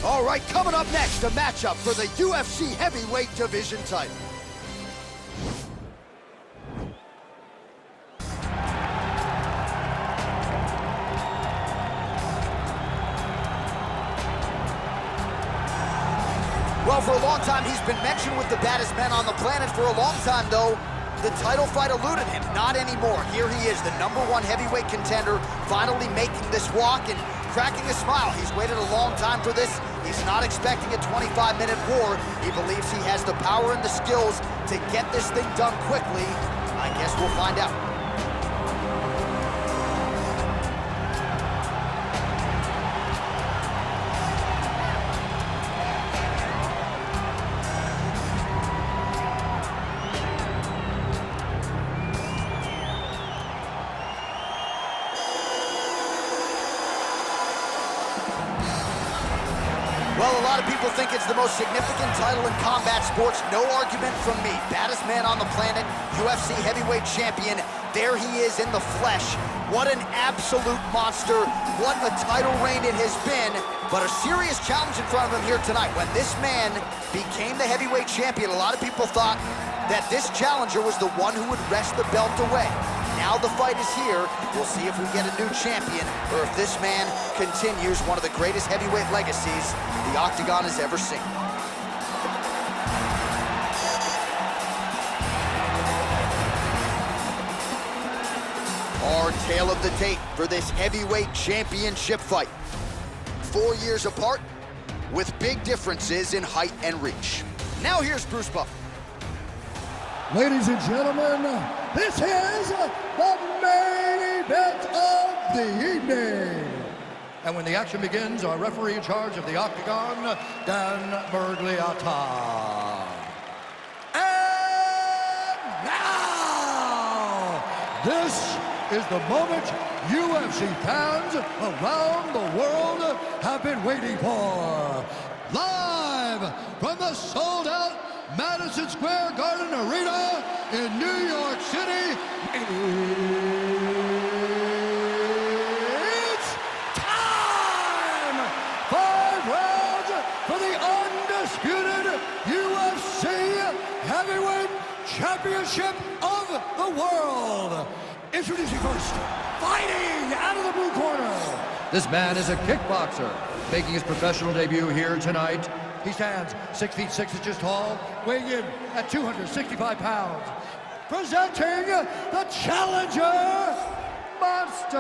All right, coming up next, a matchup for the UFC heavyweight division title. Well, for a long time, he's been mentioned with the baddest men on the planet. For a long time, though, the title fight eluded him. Not anymore. Here he is, the #1 heavyweight contender, finally making this walk and cracking a smile. He's waited a long time for this. He's not expecting a 25-minute war. He believes he has the power and the skills to get this thing done quickly. I guess we'll find out. Well, a lot of people think it's the most significant title in combat sports. No argument from me. Baddest man on the planet, UFC heavyweight champion. There he is in the flesh. What an absolute monster. What a title reign it has been. But a serious challenge in front of him here tonight. When this man became the heavyweight champion, a lot of people thought that this challenger was the one who would wrest the belt away. Now the fight is here. We'll see if we get a new champion or if this man continues one of the greatest heavyweight legacies the Octagon has ever seen. Our tale of the tape for this heavyweight championship fight. 4 years apart with big differences in height and reach. Now here's Bruce Buffer. Ladies and gentlemen, this is the main event of the evening. And when the action begins, our referee in charge of the Octagon, Dan Bergliata. And now, this is the moment UFC fans around the world have been waiting for. Live from the sold-out Madison Square Garden Arena in New York City. It's time! 5 rounds for the undisputed UFC Heavyweight Championship of the world. Introducing first, fighting out of the blue corner. This man is a kickboxer, making his professional debut here tonight. He stands 6 feet 6 inches tall, weighing in at 265 pounds. Presenting the challenger, Monster.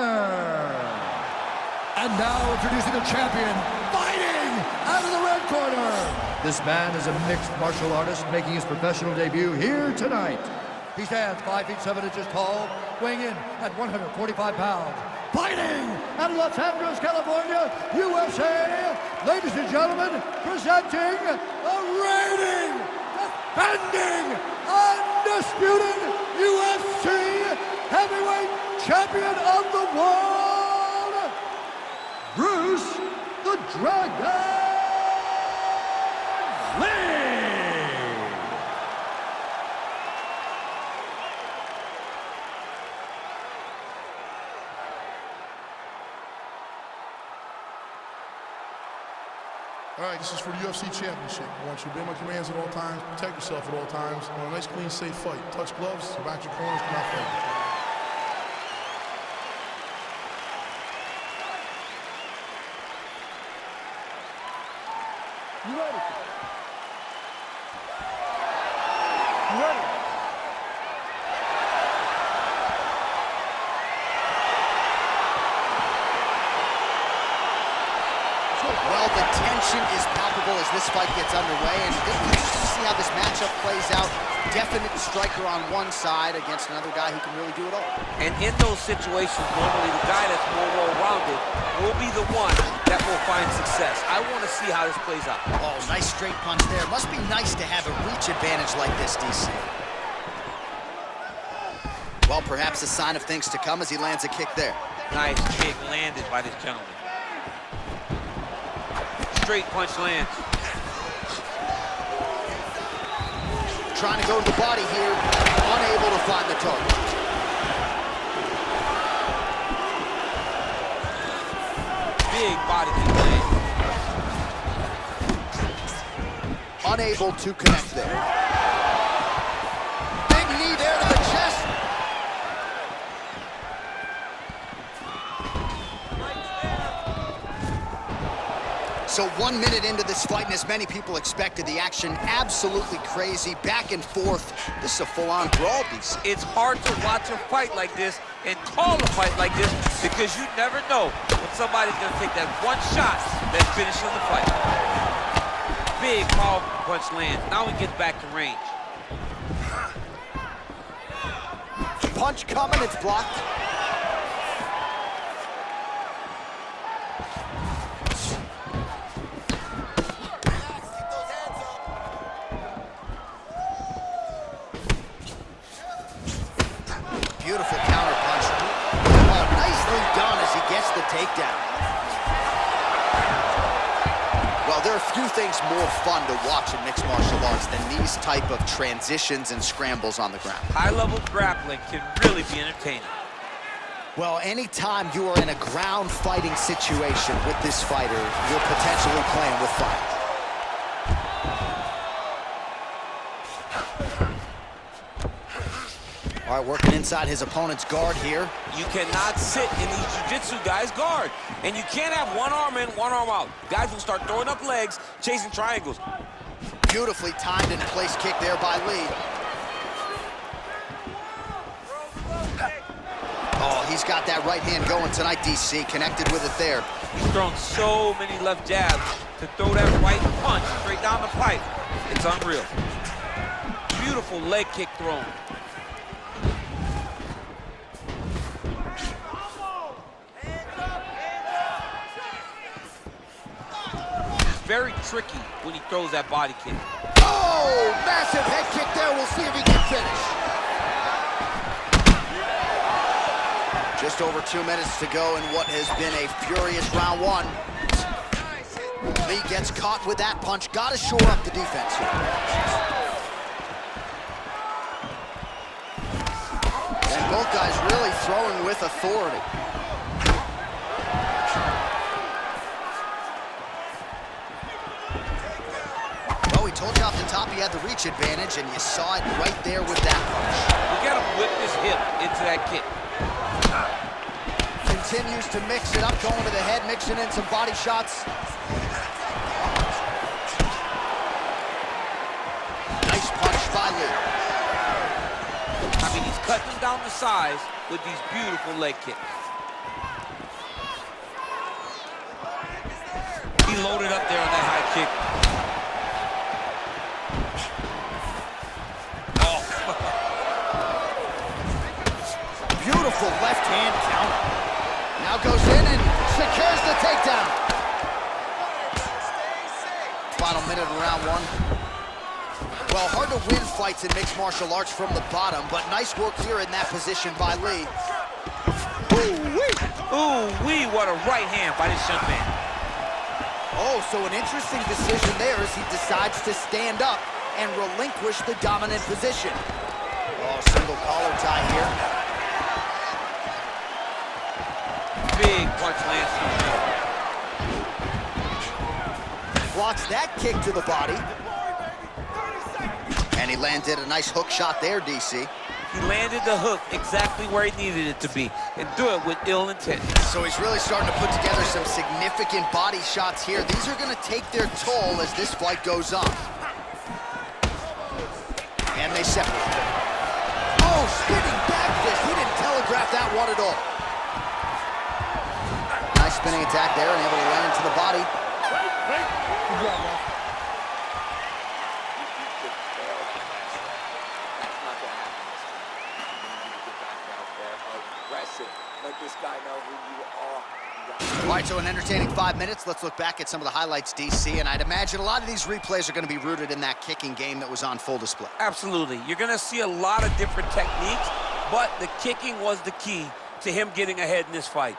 And now introducing the champion, fighting out of the red corner. This man is a mixed martial artist, making his professional debut here tonight. He stands 5 feet 7 inches tall, weighing in at 145 pounds. Fighting out of Los Angeles, California, USA, ladies and gentlemen, presenting the reigning, defending, undisputed UFC heavyweight champion of the world, Bruce the Dragon Lee. All right, this is for the UFC Championship. I want you to obey my commands at all times, protect yourself at all times. I want a nice, clean, safe fight. Touch gloves, back your corners, come out fight. You ready? You ready? Well, the tension is palpable as this fight gets underway, and it's interesting to see how this matchup plays out. Definite striker on one side against another guy who can really do it all. And in those situations, normally the guy that's more well-rounded will be the one that will find success. I want to see how this plays out. Oh, nice straight punch there. Must be nice to have a reach advantage like this, DC. Well, perhaps a sign of things to come as he lands a kick there. Nice kick landed by this gentleman. Straight punch lands. Trying to go to the body here, unable to find the target. Big body kick land. unable to connect there. Big knee there to the chest. So 1 minute into this fight, and as many people expected, the action absolutely crazy, back and forth. This is a full-on brawl, DC. It's hard to watch a fight like this and call a fight like this because you never know when somebody's gonna take that one shot that finishes the fight. Big powerful punch lands. Now he gets back to range. Punch coming, it's blocked. Beautiful counter punch. Oh, nicely done as he gets the takedown. Well, there are few things more fun to watch in mixed martial arts than these type of transitions and scrambles on the ground. High-level grappling can really be entertaining. Well, anytime you are in a ground fighting situation with this fighter, you're potentially playing with fire. All right, working inside his opponent's guard here. You cannot sit in these jiu-jitsu guys' guard. And you can't have one arm in, one arm out. Guys will start throwing up legs, chasing triangles. Beautifully timed and placed kick there by Lee. Oh, he's got that right hand going tonight, DC. Connected with it there. He's thrown so many left jabs to throw that right punch straight down the pipe. It's unreal. Beautiful leg kick thrown. Very tricky when he throws that body kick. Oh, massive head kick there. We'll see if he can finish. Just over 2 minutes to go in what has been a furious round one. Lee gets caught with that punch. Got to shore up the defense here. And both guys really throwing with authority. Told you off the top he had the reach advantage, and you saw it right there with that punch. You gotta whip his hip into that kick. Continues to mix it up, going to the head, mixing in some body shots. Nice punch by Lee. I mean, he's cutting them down the sides with these beautiful leg kicks. He loaded up there on that high kick. Beautiful left hand counter. Now goes in and secures the takedown. Final minute of round one. Well, hard to win fights in mixed martial arts from the bottom, but nice work here in that position by Lee. Ooh-wee! Ooh-wee, what a right hand by this young man. Oh, so an interesting decision there as he decides to stand up and relinquish the dominant position. Oh, single collar tie here. Big punch lands through the middle. Blocks that kick to the body. And he landed a nice hook shot there, DC. He landed the hook exactly where he needed it to be and do it with ill intent. So he's really starting to put together some significant body shots here. These are going to take their toll as this fight goes on. And they separate. Oh, spinning back fist. He didn't telegraph that one at all. Nice spinning attack there and able to land into the body. Let this guy know who you are. All right, so an entertaining 5 minutes. Let's look back at some of the highlights, DC, and I'd imagine a lot of these replays are going to be rooted in that kicking game that was on full display. Absolutely. You're going to see a lot of different techniques, but the kicking was the key to him getting ahead in this fight.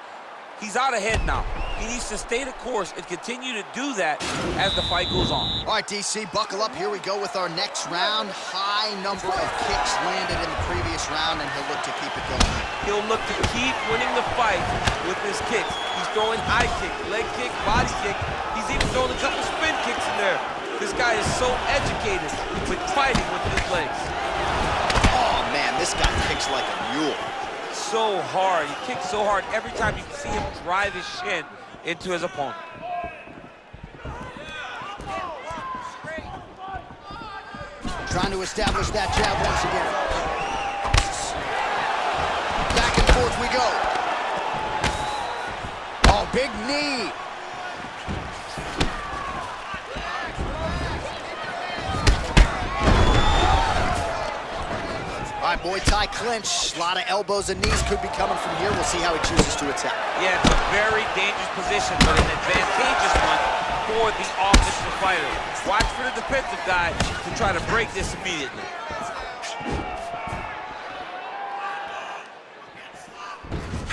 He's out ahead now. He needs to stay the course and continue to do that as the fight goes on. All right, DC, buckle up. Here we go with our next round. High number of kicks landed in the previous round, and he'll look to keep it going. He'll look to keep winning the fight with his kicks. He's throwing high kick, leg kick, body kick. He's even throwing a couple spin kicks in there. This guy is so educated with fighting with his legs. Oh, man, this guy kicks like a mule. So hard. He kicks so hard every time you can see him drive his shin into his opponent. Trying to establish that jab once again. Back and forth we go. Oh, big knee. All right, Muay Thai clinch. A lot of elbows and knees could be coming from here. We'll see how he chooses to attack. Yeah, it's a very dangerous position, but an advantageous one for the offensive fighter. Watch for the defensive guy to try to break this immediately.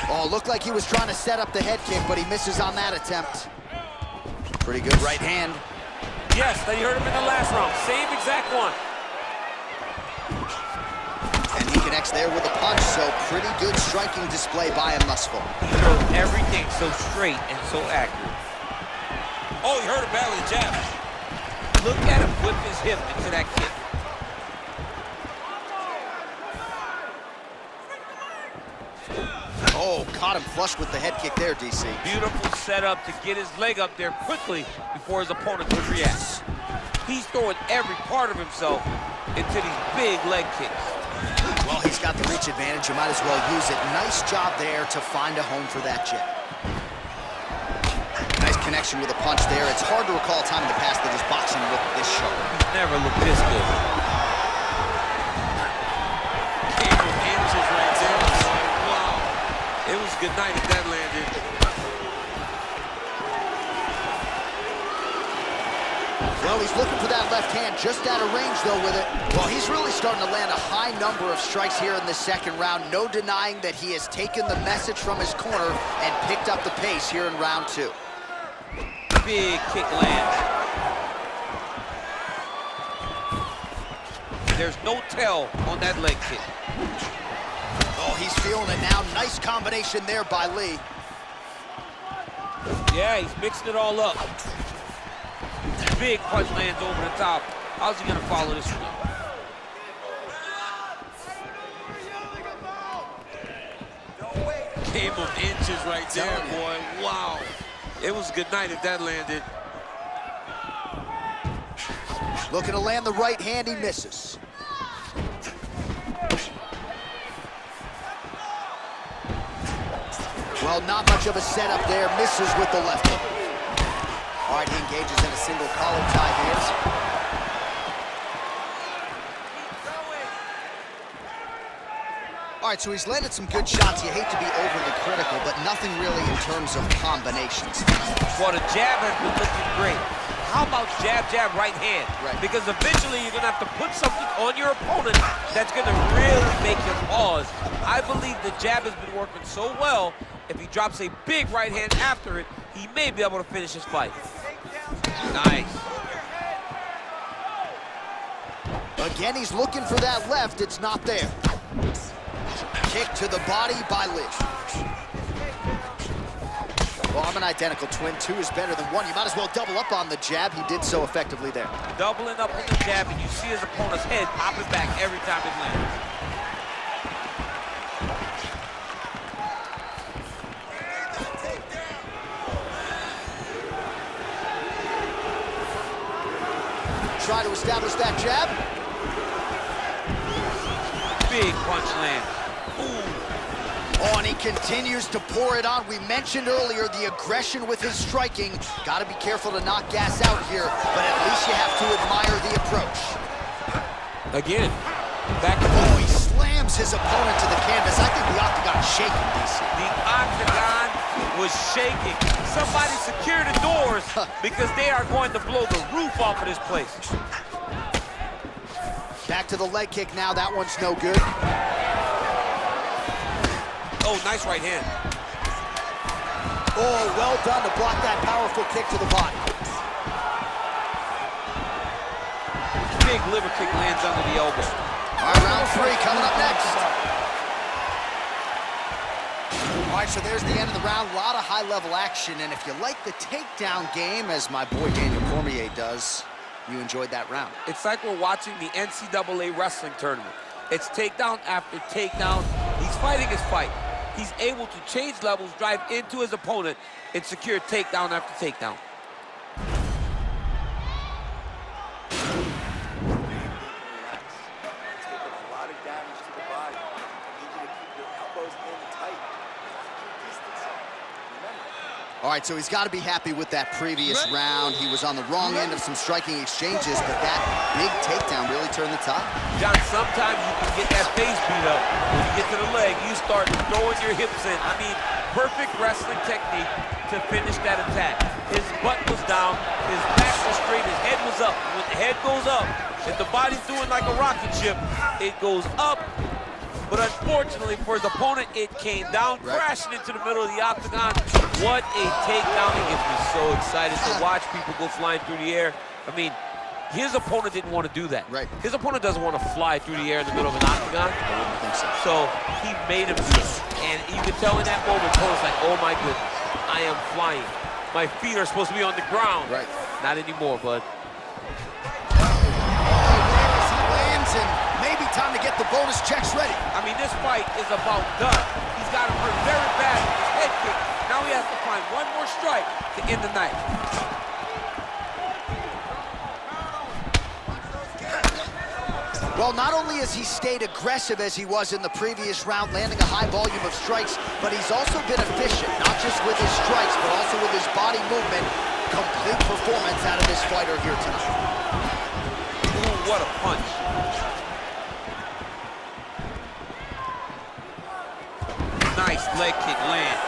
Oh, looked like he was trying to set up the head kick, but he misses on that attempt. Pretty good right hand. Yes, you heard him in the last round. Same exact one. And he connects there with a punch, so pretty good striking display by him thus far. He throws everything so straight and so accurate. Oh, he hurt him bad with a jab. Look at him whip his hip into that kick. Oh, caught him flush with the head kick there, DC. Beautiful setup to get his leg up there quickly before his opponent could react. He's throwing every part of himself into these big leg kicks. Well, he's got the reach advantage. You might as well use it. Nice job there to find a home for that jab. Nice connection with a punch there. It's hard to recall a time in the past that his boxing looked this sharp. He's never looked this good. Cable inches right there. Wow. It was good night if that landed. Well, he's looking for that left hand, just out of range, though, with it. Well, he's really starting to land a high number of strikes here in this second round. No denying that he has taken the message from his corner and picked up the pace here in round two. Big kick lands. There's no tell on that leg kick. Oh, he's feeling it now. Nice combination there by Lee. Yeah, he's mixing it all up. Big punch lands over the top. How's he gonna follow this one? Game of inches right there, boy. Wow. It was good night if that landed. Looking to land the right hand, he misses. Well, not much of a setup there. Misses with the left hook. All right, he engages in a single collar tie hands. All right, so he's landed some good shots. You hate to be overly critical, but nothing really in terms of combinations. Well, the jab has been looking great. How about jab, jab, right hand? Right. Because eventually you're going to have to put something on your opponent that's going to really make him pause. I believe the jab has been working so well, if he drops a big right hand after it, he may be able to finish his fight. Nice. Again, he's looking for that left. It's not there. Kick to the body by Lee. Well, I'm an identical twin. Two is better than one. You might as well double up on the jab. He did so effectively there. Doubling up on the jab, and you see his opponent's head popping back every time it lands. Try to establish that jab. Big punch land. Oh, and he continues to pour it on. We mentioned earlier the aggression with his striking. Got to be careful to not gas out here, but at least you have to admire the approach. Again, back to Oh, he slams his opponent to the canvas. I think the octagon's shaking, DC. The octagon was shaking. Somebody secure the doors because they are going to blow the roof off of this place. Back to the leg kick now. That one's no good. Oh, nice right hand. Oh, well done to block that powerful kick to the body. Big liver kick lands under the elbow. All right, round three coming up next. All right, so there's the end of the round. A lot of high-level action, and if you like the takedown game, as my boy Daniel Cormier does, you enjoyed that round. It's like we're watching the NCAA wrestling tournament. It's takedown after takedown. He's fighting his fight. He's able to change levels, drive into his opponent, and secure takedown after takedown. All right, so he's got to be happy with that previous round. He was on the wrong end of some striking exchanges, but that big takedown really turned the tide. John, sometimes you can get that face beat up. When you get to the leg, you start throwing your hips in. I mean, perfect wrestling technique to finish that attack. His butt was down, his back was straight, his head was up. When the head goes up, if the body's doing like a rocket ship, it goes up. But unfortunately for his opponent, it came down, crashing into the middle of the octagon. What a takedown. It gets me so excited to watch people go flying through the air. I mean, his opponent didn't want to do that. Right. His opponent doesn't want to fly through the air in the middle of an octagon. I wouldn't think so. So he made him do it. And you can tell in that moment, Cole's like, oh my goodness, I am flying. My feet are supposed to be on the ground. Right. Not anymore, bud. And maybe time to get the bonus checks ready. I mean, this fight is about done. He's got him hurt very bad with his head kick. Now he has to find one more strike to end the night. Well, not only has he stayed aggressive as he was in the previous round, landing a high volume of strikes, but he's also been efficient, not just with his strikes, but also with his body movement. Complete performance out of this fighter here tonight. Ooh, what a punch. Nice leg kick land.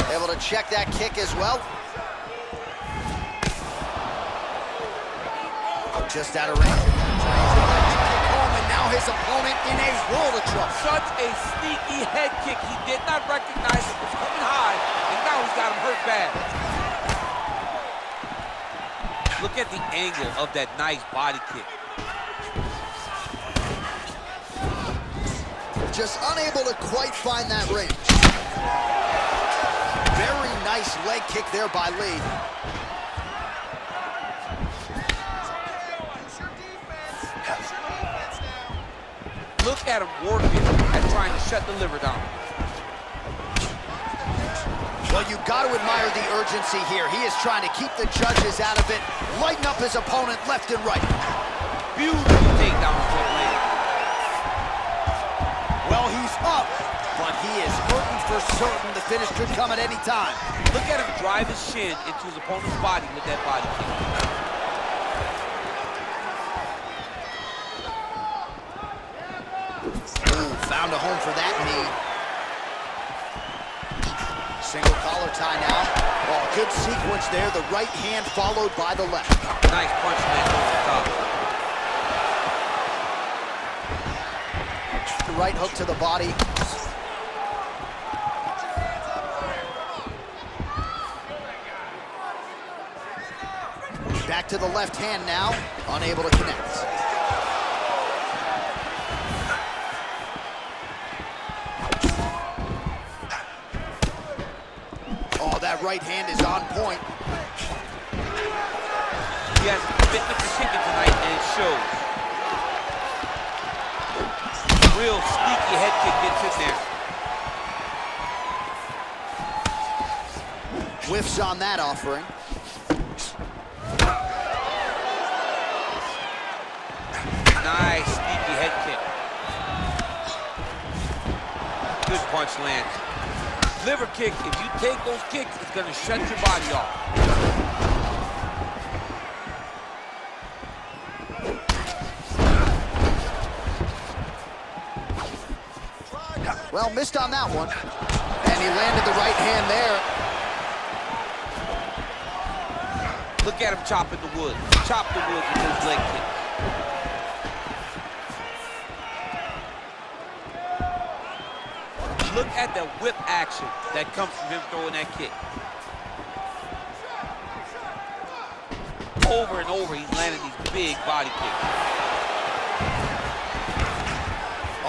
Able to check that kick as well. Just out of range. And now his opponent in a world of trouble. Such a sneaky head kick. He did not recognize it was coming high, and now he's got him hurt bad. Look at the angle of that nice body kick. Just unable to quite find that range. Very nice leg kick there by Lee. Look at him working at trying to shut the liver down. Well, you've got to admire the urgency here. He is trying to keep the judges out of it, lighten up his opponent left and right. Beautiful takedown from Lee. Well, he's up, but he is hurting for certain. The finish could come at any time. Look at him drive his shin into his opponent's body with that body kick. Ooh, found a home for that knee. Single collar tie now. Oh, good sequence there. The right hand followed by the left. Nice punch land over the top. The right hook to the body. Back to the left hand now. Unable to connect. Oh, that right hand is on point. He has commitment to kicking tonight, and it shows. Real sneaky head kick gets in there. Whiffs on that offering. Nice sneaky head kick. Good punch lands. Liver kick, if you take those kicks, it's going to shut your body off. Well, missed on that one. And he landed the right hand there. Look at him chopping the wood. Chop the wood with his leg kick. Look at the whip action that comes from him throwing that kick. Over and over, he's landing these big body kicks.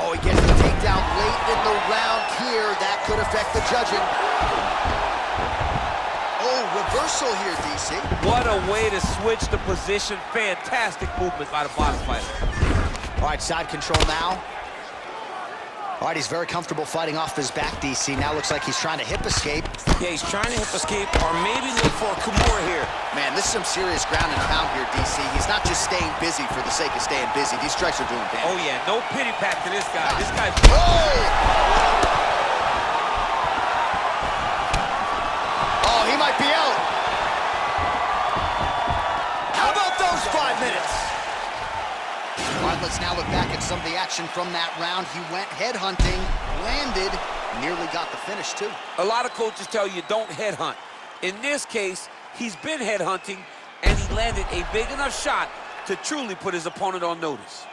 Oh, he gets the takedown late in the round here. That could affect the judging. Oh, reversal here, DC. What a way to switch the position. Fantastic movement by the box fighter. All right, side control now. All right, he's very comfortable fighting off his back, DC. Now looks like he's trying to hip escape. Yeah, he's trying to hip escape or maybe look for a Kimura here. Man, this is some serious ground and pound here, DC. He's not just staying busy for the sake of staying busy. These strikes are doing damage. Oh, yeah, no pity pat to this guy. This guy's... Oh, he might be out. How about those 5 minutes? All right, let's now look back at some of the action from that round. He went headhunting, landed, nearly got the finish, too. A lot of coaches tell you don't headhunt. In this case, he's been headhunting, and he landed a big enough shot to truly put his opponent on notice.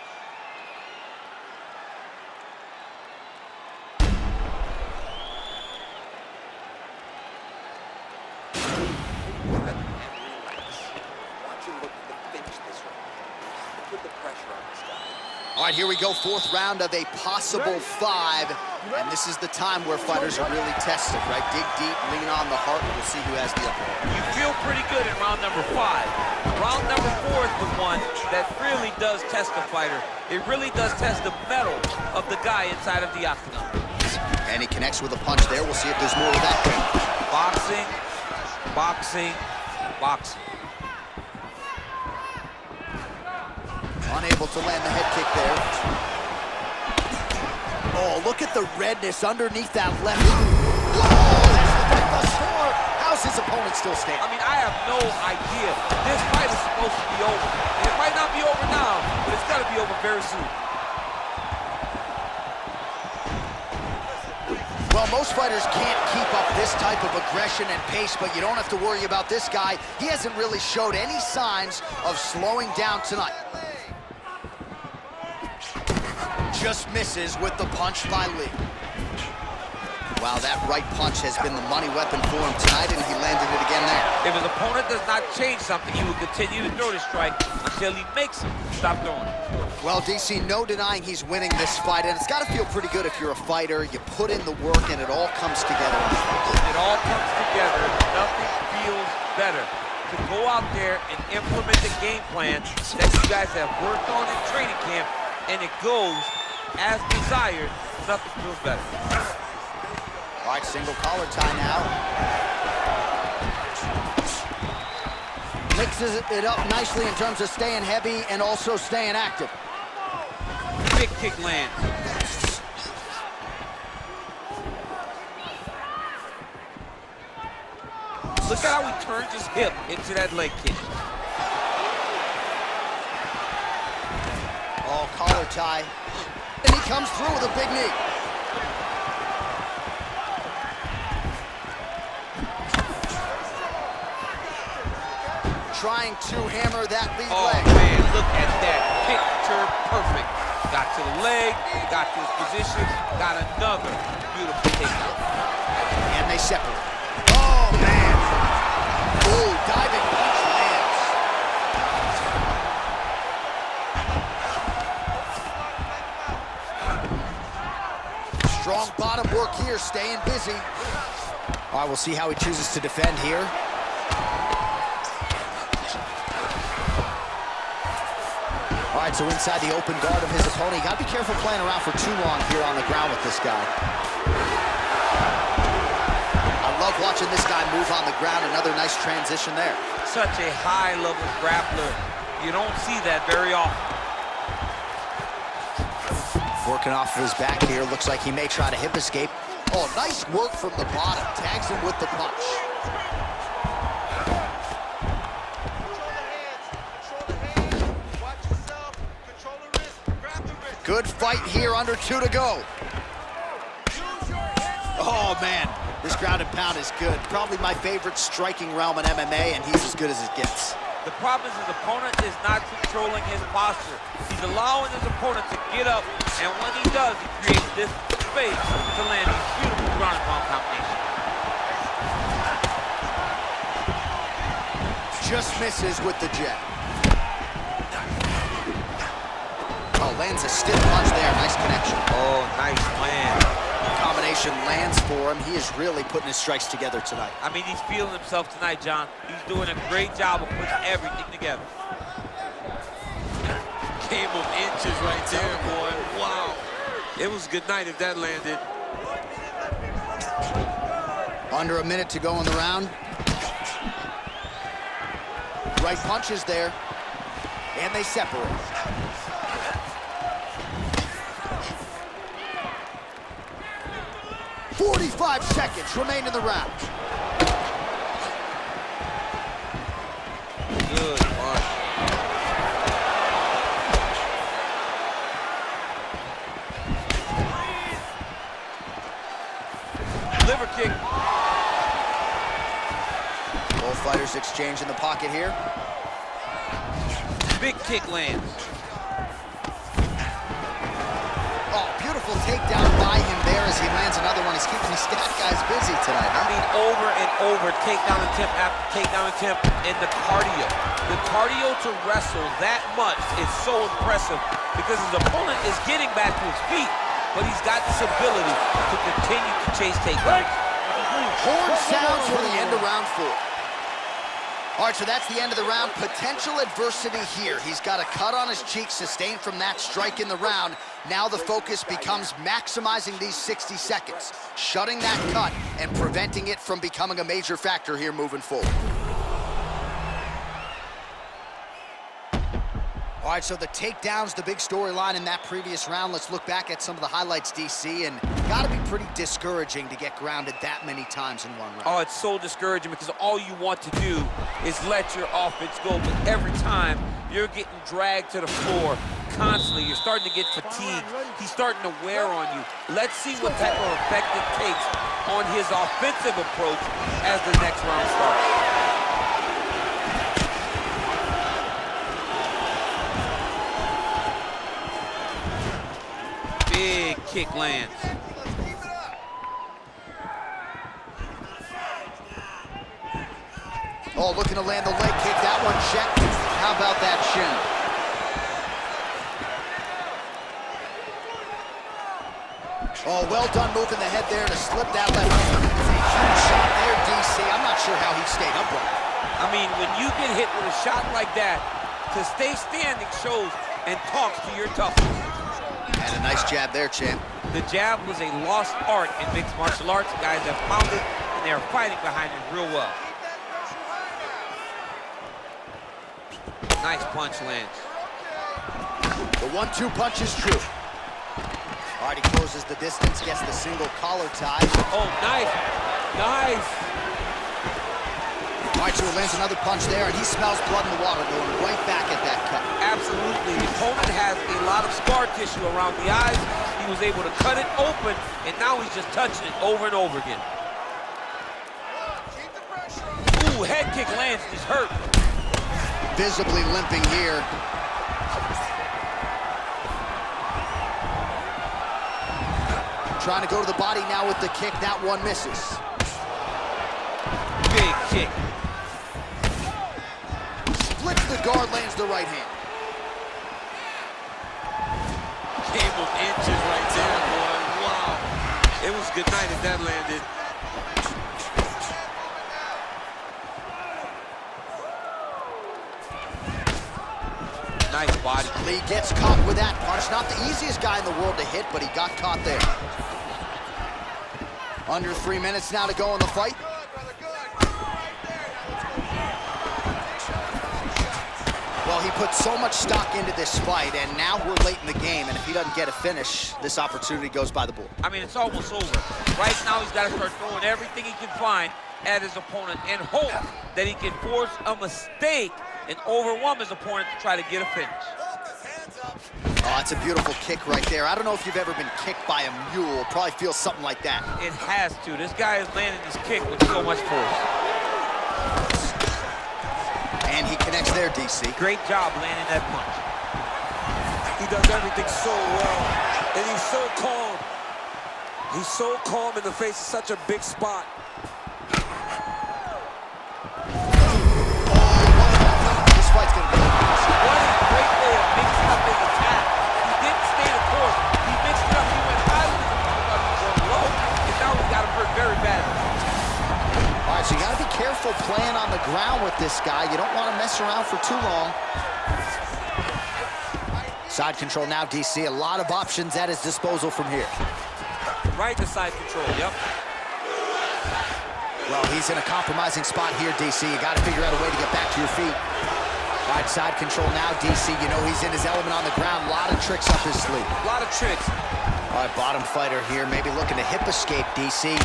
All right, here we go, fourth round of a possible 5. And this is the time where fighters are really tested, right? Dig deep, lean on the heart, we'll see who has the upper hand. You feel pretty good in round number 5. Round number 4 is the one that really does test the fighter. It really does test the mettle of the guy inside of the octagon. And he connects with a punch there. We'll see if there's more of that. Boxing, boxing, boxing. Unable to land the head kick there. Oh, look at the redness underneath that left. Whoa, that's the fight thus far. How's his opponent still standing? I mean, I have no idea. This fight is supposed to be over. And it might not be over now, but it's got to be over very soon. Well, most fighters can't keep up this type of aggression and pace, but you don't have to worry about this guy. He hasn't really showed any signs of slowing down tonight. Just misses with the punch by Lee. Wow, that right punch has been the money weapon for him tonight, and he landed it again there. If his opponent does not change something, he will continue to throw the strike until he makes him stop throwing it. Well, DC, no denying he's winning this fight, and it's got to feel pretty good if you're a fighter. You put in the work, and it all comes together. It all comes together. Nothing feels better to go out there and implement the game plan that you guys have worked on in training camp, and it goes as desired. Nothing feels better. All right, single collar tie now. Mixes it up nicely in terms of staying heavy and also staying active. Big kick lands. Look at how he turns his hip into that leg kick. Oh, collar tie. And he comes through with a big knee. Trying to hammer that lead leg. Oh, man, look at that. Picture perfect. Got to the leg, got to his position, got another beautiful takedown. And they separate. Oh, man. Oh, diving punch lands. Strong bottom work here, staying busy. All right, we'll see how he chooses to defend here. All right, so inside the open guard of his opponent. You got to be careful playing around for too long here on the ground with this guy. I love watching this guy move on the ground. Another nice transition there. Such a high-level grappler. You don't see that very often. Working off of his back here. Looks like he may try to hip escape. Oh, nice work from the bottom. Tags him with the punch. Good fight here, under 2 to go. Oh, man, this ground and pound is good. Probably my favorite striking realm in MMA, and he's as good as it gets. The problem is his opponent is not controlling his posture. He's allowing his opponent to get up, and when he does, he creates this space to land these beautiful ground and pound combinations. Just misses with the jab. Oh, lands a stiff punch there. Nice connection. Oh, nice land. Combination lands for him. He is really putting his strikes together tonight. I mean, he's feeling himself tonight, John. He's doing a great job of putting everything together. Game of inches right there, boy. Wow. It was a good night if that landed. Under a minute to go in the round. Right punches there. And they separate. "45 seconds remain in the round." Good punch. Liver kick. Both fighters exchange in the pocket here. Big kick lands. Oh, beautiful takedown by him there as he lands another one. He's keeping these stat guys busy tonight. I mean, over and over, takedown attempt after takedown attempt, and the cardio. The cardio to wrestle that much is so impressive because his opponent is getting back to his feet, but he's got this ability to continue to chase takedowns. Horn sounds for the end of round 4. All right, so that's the end of the round. Potential adversity here. He's got a cut on his cheek sustained from that strike in the round. Now the focus becomes maximizing these 60 seconds, shutting that cut and preventing it from becoming a major factor here moving forward. All right, so the takedown's the big storyline in that previous round. Let's look back at some of the highlights, DC, and gotta be pretty discouraging to get grounded that many times in one round. Oh, it's so discouraging because all you want to do is let your offense go, but every time you're getting dragged to the floor constantly, you're starting to get fatigued. He's starting to wear on you. Let's see what type of effect it takes on his offensive approach as the next round starts. Big kick lands. Oh, looking to land the leg kick. That one checked. How about that shin? Oh, well done moving the head there to slip that left hand. It's a huge shot there, DC. I'm not sure how he stayed upright. I mean, when you get hit with a shot like that, to stay standing shows and talks to your toughness. And a nice jab there, champ. The jab was a lost art in mixed martial arts. Guys have found it, and they are fighting behind it real well. Nice punch lands. The 1-2 punch is true. All right, he closes the distance, gets the single collar tie. Oh, nice. Nice. All right, so he lands another punch there, and he smells blood in the water, going right back at that cut. Absolutely. The opponent has a lot of scar tissue around the eyes. He was able to cut it open, and now he's just touching it over and over again. Ooh, head kick lands. He's hurt. Visibly limping here. Trying to go to the body now with the kick. That one misses. Big kick. Splits the guard, lands the right hand. Game of inches right there, boy. Wow. It was good night if that landed. Nice body. Lee gets caught with that punch. Not the easiest guy in the world to hit, but he got caught there. Under 3 minutes now to go in the fight. Well, he put so much stock into this fight, and now we're late in the game, and if he doesn't get a finish, this opportunity goes by the board. I mean, it's almost over. Right now, he's got to start throwing everything he can find at his opponent and hope that he can force a mistake and overwhelm his opponent to try to get a finish. Oh, that's a beautiful kick right there. I don't know if you've ever been kicked by a mule. Probably feels something like that. It has to. This guy is landing this kick with so much force. And he connects there, DC. Great job landing that punch. He does everything so well, and he's so calm. He's so calm in the face of such a big spot. This fight's gonna be What a great way of mixing up his attack. He didn't stay the course. He mixed it up. He went high with his opponent. He went low. around for too long. Side control now, DC. A lot of options at his disposal from here. Right to side control, yep. Well, he's in a compromising spot here, DC. You got to figure out a way to get back to your feet. All right, side control now, DC. You know he's in his element on the ground. A lot of tricks up his sleeve. A lot of tricks. All right, bottom fighter here, maybe looking to hip escape, DC.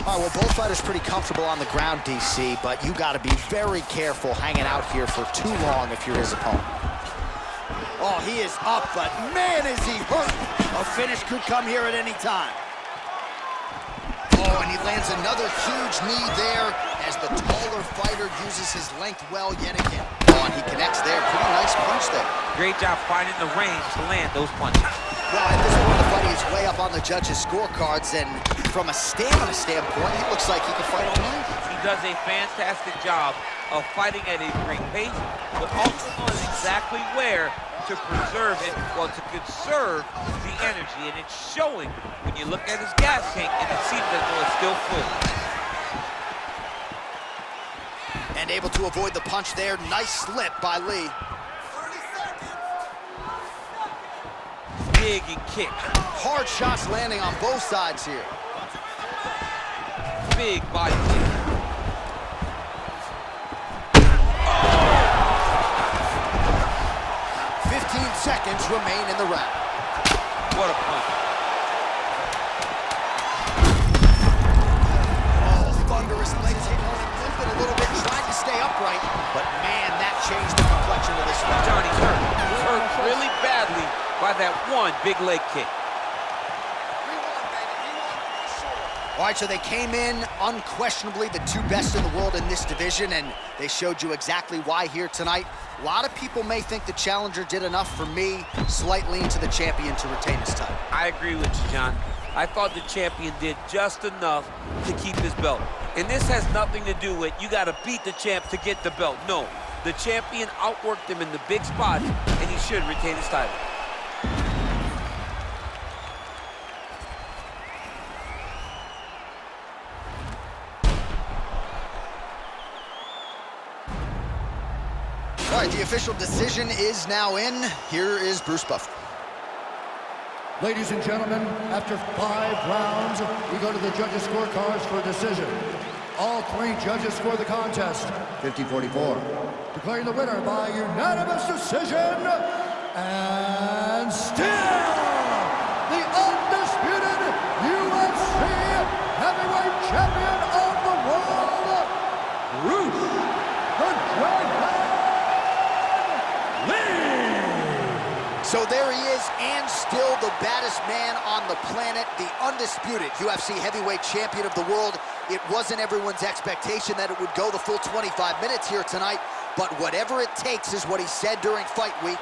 All right, well, both fighters pretty comfortable on the ground, DC, but you got to be very careful hanging out here for too long if you're his opponent. Oh, he is up, but man, is he hurt. A finish could come here at any time. Oh, and he lands another huge knee there as the taller fighter uses his length well yet again. Oh, and he connects there. Pretty nice punch there. Great job finding the range to land those punches. Well, at this point, the fight is way up on the judges' scorecards, and from a stamina standpoint, he looks like he can fight all night. He does a fantastic job of fighting at a great pace, but also knows exactly where to preserve it, well, to conserve the energy, and it's showing when you look at his gas tank, and it seems as though it's still full. And able to avoid the punch there. Nice slip by Lee. Big and kick. Hard shots landing on both sides here. Big body kick. 15 seconds remain in the round. What a punch. Oh, thunderous leg kick on him, limping a little bit, trying to stay upright. But man, that changed the complexion of this fight. Johnny's hurt. He's hurt really badly by that one big leg kick. All right, so they came in unquestionably the two best in the world in this division, and they showed you exactly why here tonight. A lot of people may think the challenger did enough. For me, slight lean to the champion to retain his title. I agree with you, John. I thought the champion did just enough to keep his belt. And this has nothing to do with you got to beat the champ to get the belt. No, the champion outworked him in the big spots, and he should retain his title. All right, the official decision is now in. Here is Bruce Buffer. Ladies and gentlemen, after 5 rounds, we go to the judges' scorecards for a decision. All 3 judges score the contest, 50-44. Declaring the winner by unanimous decision, and still the undisputed UFC heavyweight champion of the world, Bruce the Dragon Lee! So there he is, and still the baddest man on the planet, the undisputed UFC heavyweight champion of the world. It wasn't everyone's expectation that it would go the full 25 minutes here tonight, but whatever it takes is what he said during fight week.